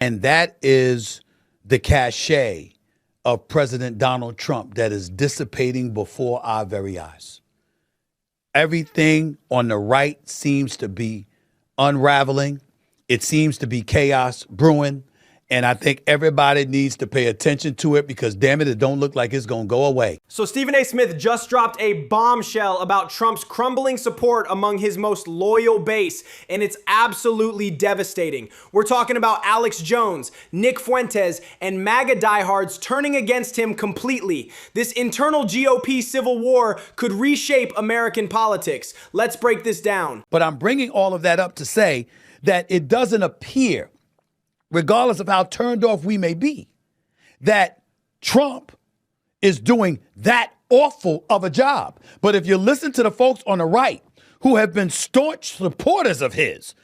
And that is the cachet of President Donald Trump that is dissipating before our very eyes. Everything on the right seems to be unraveling. It seems to be chaos brewing. And I think everybody needs to pay attention to it because, damn it, it don't look like it's going to go away. So Stephen A. Smith just dropped a bombshell about Trump's crumbling support among his most loyal base, and it's absolutely devastating. We're talking about Alex Jones, Nick Fuentes, and MAGA diehards turning against him completely. This internal GOP civil war could reshape American politics. Let's break this down. But I'm bringing all of that up to say that it doesn't appear, regardless of how turned off we may be, that Trump is doing that awful of a job. But if you listen to the folks on the right who have been staunch supporters of his,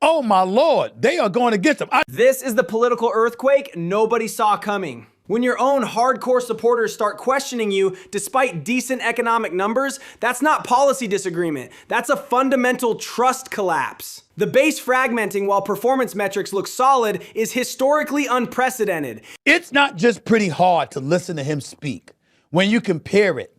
oh my Lord, they are going against him. This is the political earthquake nobody saw coming. When your own hardcore supporters start questioning you despite decent economic numbers, that's not policy disagreement. That's a fundamental trust collapse. The base fragmenting while performance metrics look solid is historically unprecedented. It's not just pretty hard to listen to him speak when you compare it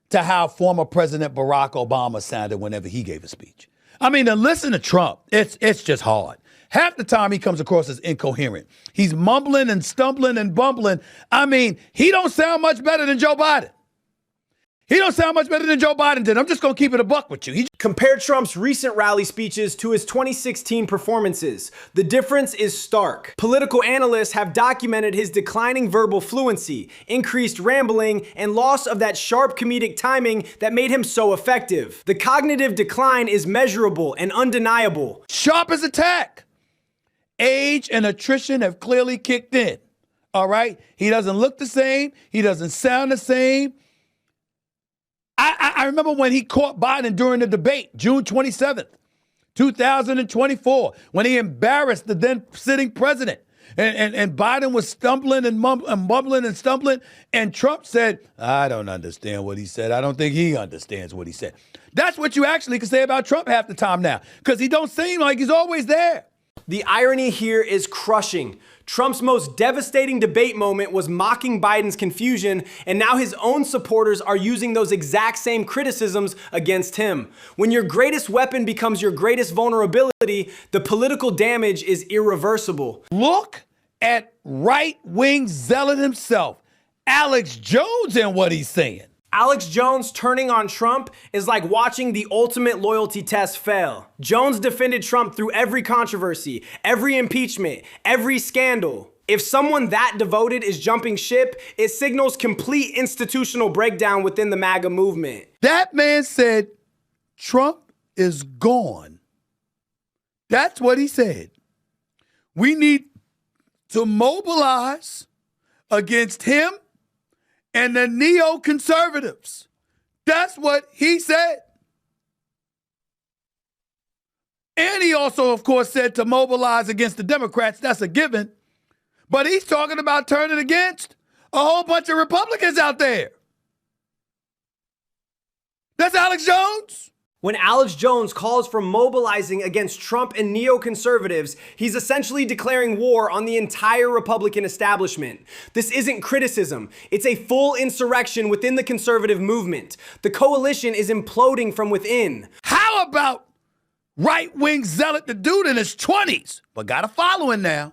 to how former President Barack Obama sounded whenever he gave a speech. I mean, to listen to Trump, it's just hard. Half the time he comes across as incoherent. He's mumbling and stumbling and bumbling. I mean, he don't sound much better than Joe Biden. He don't sound much better than Joe Biden did. I'm just going to keep it a buck with you. Compare Trump's recent rally speeches to his 2016 performances. The difference is stark. Political analysts have documented his declining verbal fluency, increased rambling, and loss of that sharp comedic timing that made him so effective. The cognitive decline is measurable and undeniable. Sharp as a tack. Age and attrition have clearly kicked in. All right? He doesn't look the same. He doesn't sound the same. I remember when he caught Biden during the debate, June 27th, 2024, when he embarrassed the then sitting president. And Biden was stumbling and mumbling and stumbling. And Trump said, I don't understand what he said. I don't think he understands what he said. That's what you actually can say about Trump half the time now, because he don't seem like he's always there. The irony here is crushing. Trump's most devastating debate moment was mocking Biden's confusion, and now his own supporters are using those exact same criticisms against him. When your greatest weapon becomes your greatest vulnerability, the political damage is irreversible. Look at right-wing zealot himself, Alex Jones, and what he's saying. Alex Jones turning on Trump is like watching the ultimate loyalty test fail. Jones defended Trump through every controversy, every impeachment, every scandal. If someone that devoted is jumping ship, it signals complete institutional breakdown within the MAGA movement. That man said, Trump is gone. That's what he said. We need to mobilize against him and the neoconservatives. That's what he said. And he also, of course, said to mobilize against the Democrats. That's a given. But he's talking about turning against a whole bunch of Republicans out there. That's Alex Jones. When Alex Jones calls for mobilizing against Trump and neoconservatives, he's essentially declaring war on the entire Republican establishment. This isn't criticism. It's a full insurrection within the conservative movement. The coalition is imploding from within. How about right-wing zealot, the dude in his 20s, but got a following now?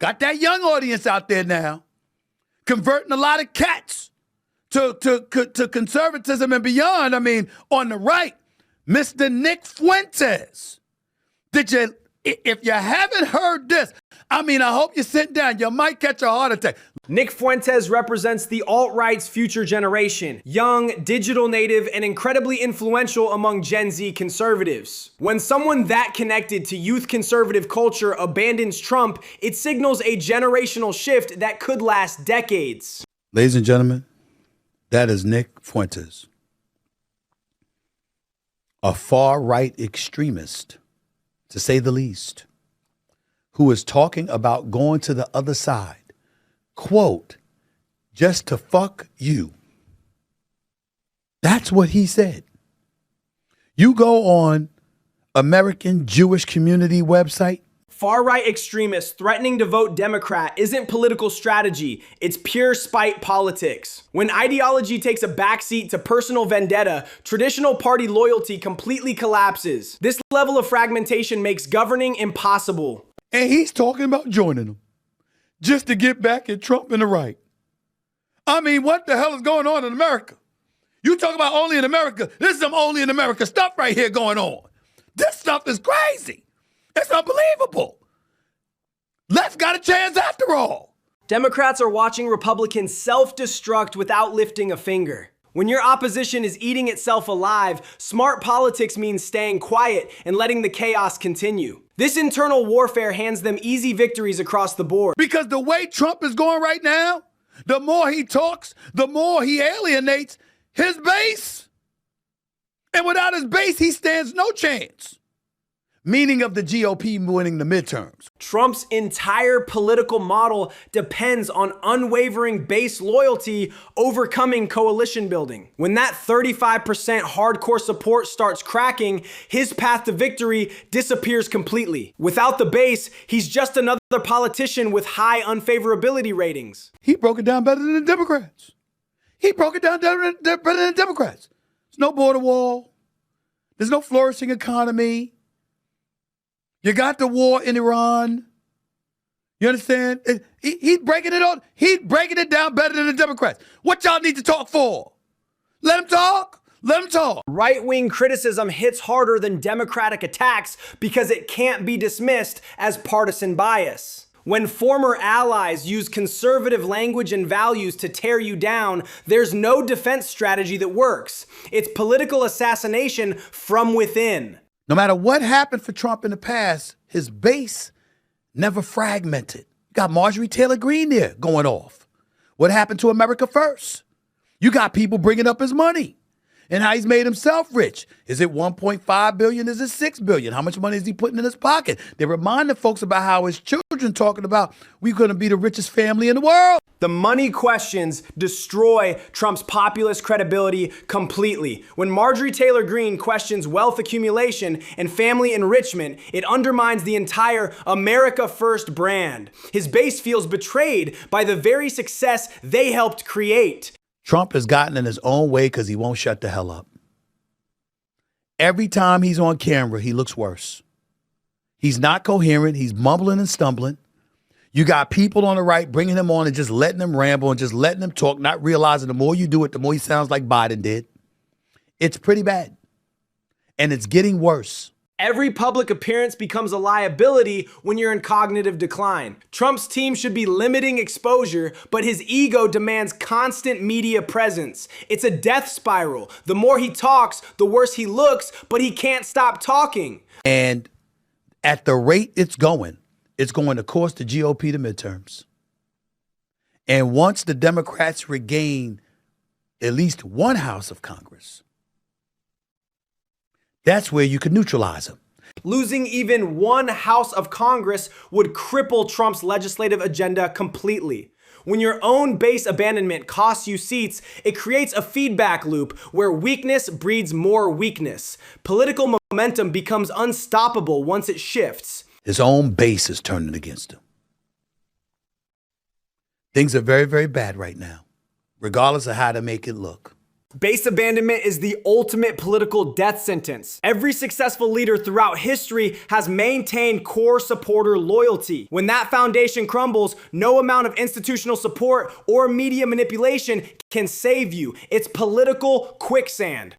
Got that young audience out there now, converting a lot of cats to conservatism and beyond. I mean, on the right, Mr. Nick Fuentes. If you haven't heard this, I mean, I hope you sit down. You might catch a heart attack. Nick Fuentes represents the alt-right's future generation, young, digital native, and incredibly influential among Gen Z conservatives. When someone that connected to youth conservative culture abandons Trump, it signals a generational shift that could last decades. Ladies and gentlemen, that is Nick Fuentes, a far-right extremist, to say the least, who is talking about going to the other side, quote, just to fuck you. That's what he said. You go on American Jewish Community website. Far-right extremists threatening to vote Democrat isn't political strategy, it's pure spite politics. When ideology takes a backseat to personal vendetta, traditional party loyalty completely collapses. This level of fragmentation makes governing impossible. And he's talking about joining them just to get back at Trump and the right. I mean, what the hell is going on in America? You talk about only in America. This is some only in America stuff right here going on. This stuff is crazy. It's unbelievable. Left got a chance after all. Democrats are watching Republicans self-destruct without lifting a finger. When your opposition is eating itself alive, smart politics means staying quiet and letting the chaos continue. This internal warfare hands them easy victories across the board. Because the way Trump is going right now, the more he talks, the more he alienates his base. And without his base, he stands no chance. Meaning of the GOP winning the midterms. Trump's entire political model depends on unwavering base loyalty overcoming coalition building. When that 35% hardcore support starts cracking, his path to victory disappears completely. Without the base, he's just another politician with high unfavorability ratings. He broke it down better than the Democrats. He broke it down better than the Democrats. There's no border wall. There's no flourishing economy. You got the war in Iran. You understand? He's breaking it on. He's breaking it down better than the Democrats. What y'all need to talk for? Let him talk. Let him talk. Right-wing criticism hits harder than Democratic attacks because it can't be dismissed as partisan bias. When former allies use conservative language and values to tear you down, there's no defense strategy that works. It's political assassination from within. No matter what happened for Trump in the past, his base never fragmented. You got Marjorie Taylor Greene there going off. What happened to America First? You got people bringing up his money and how he's made himself rich. Is it 1.5 billion? Is it 6 billion? How much money is he putting in his pocket? They're reminding folks about how his children talking about we're going to be the richest family in the world. The money questions destroy Trump's populist credibility completely. When Marjorie Taylor Greene questions wealth accumulation and family enrichment, it undermines the entire America First brand. His base feels betrayed by the very success they helped create. Trump has gotten in his own way because he won't shut the hell up. Every time he's on camera, he looks worse. He's not coherent. He's mumbling and stumbling. You got people on the right bringing him on and just letting him ramble and just letting him talk, not realizing the more you do it, the more he sounds like Biden did. It's pretty bad. And it's getting worse. Every public appearance becomes a liability when you're in cognitive decline. Trump's team should be limiting exposure, but his ego demands constant media presence. It's a death spiral. The more he talks, the worse he looks, but he can't stop talking. And at the rate it's going to cost the GOP the midterms. And once the Democrats regain at least one house of Congress, that's where you can neutralize them. Losing even one house of Congress would cripple Trump's legislative agenda completely. When your own base abandonment costs you seats, it creates a feedback loop where weakness breeds more weakness. Political momentum becomes unstoppable once it shifts. His own base is turning against him. Things are very, very bad right now, regardless of how to make it look. Base abandonment is the ultimate political death sentence. Every successful leader throughout history has maintained core supporter loyalty. When that foundation crumbles, no amount of institutional support or media manipulation can save you. It's political quicksand.